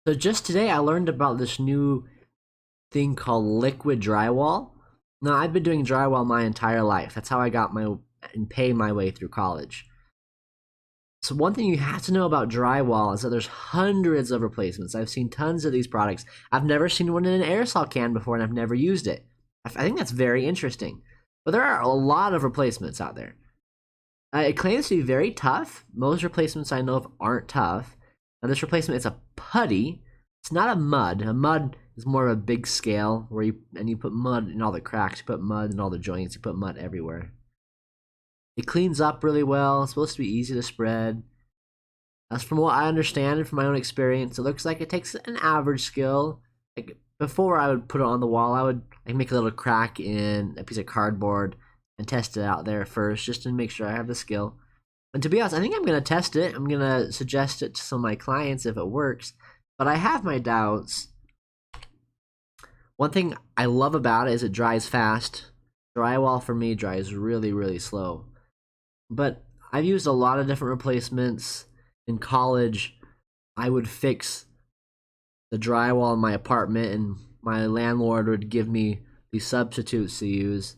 So just today I learned about this new thing called liquid drywall. Now I've been doing drywall my entire life. That's how I got my and paid my way through college. So one thing you have to know about drywall is that there's hundreds of replacements. I've seen tons of these products. I've never seen one in an aerosol can before and I've never used it. I think that's very interesting. But there are a lot of replacements out there. It claims to be very tough. Most replacements I know of aren't tough. Now this replacement is a putty. It's not a mud. A mud is more of a big scale where you put mud in all the cracks, you put mud in all the joints, you put mud everywhere. It cleans up really well. It's supposed to be easy to spread. As from what I understand and from my own experience, it looks like it takes an average skill. Like before I would put it on the wall, I would make a little crack in a piece of cardboard and test it out there first just to make sure I have the skill. And to be honest, I think I'm going to test it. I'm going to suggest it to some of my clients if it works. But I have my doubts. One thing I love about it is it dries fast. Drywall for me dries really, really slow. But I've used a lot of different replacements. In college, I would fix the drywall in my apartment and my landlord would give me these substitutes to use.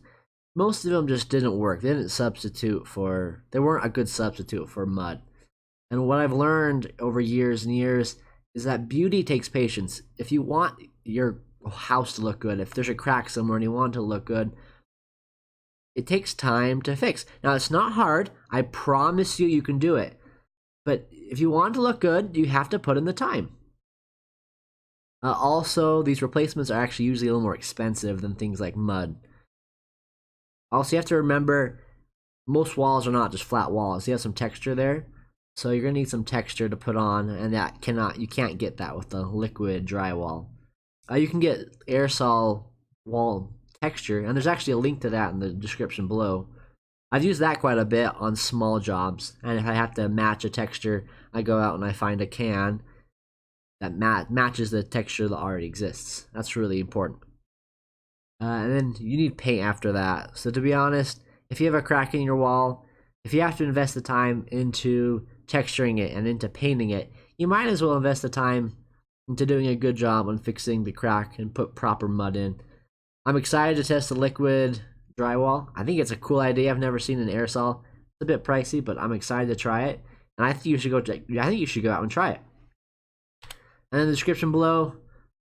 Most of them just didn't work. They weren't a good substitute for mud. And what I've learned over years and years is that beauty takes patience. If you want your house to look good, if there's a crack somewhere and you want it to look good, it takes time to fix. Now, it's not hard. I promise you, you can do it. But if you want it to look good, you have to put in the time. Also, these replacements are actually usually a little more expensive than things like mud. Also, you have to remember, most walls are not just flat walls. You have some texture there. So you're going to need some texture to put on, and you can't get that with the liquid drywall. You can get aerosol wall texture, and there's actually a link to that in the description below. I've used that quite a bit on small jobs, and if I have to match a texture, I go out and I find a can that matches the texture that already exists. That's really important. And then you need paint after that. So to be honest, if you have a crack in your wall, if you have to invest the time into texturing it and into painting it, you might as well invest the time into doing a good job on fixing the crack and put proper mud in. I'm excited to test the liquid drywall. I think it's a cool idea. I've never seen an aerosol. It's a bit pricey, but I'm excited to try it. And I think you should go out and try it. And in the description below,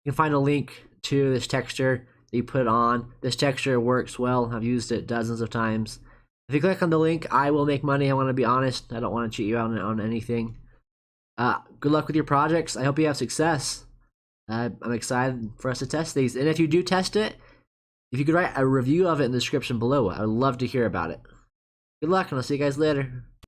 you can find a link to this texture that you put on. This texture works well. I've used it dozens of times. If you click on the link, I will make money. I want to be honest. I don't want to cheat you out on anything. Good luck with your projects. I hope you have success. I'm excited for us to test these. And if you do test it, if you could write a review of it in the description below, I would love to hear about it. Good luck, and I'll see you guys later.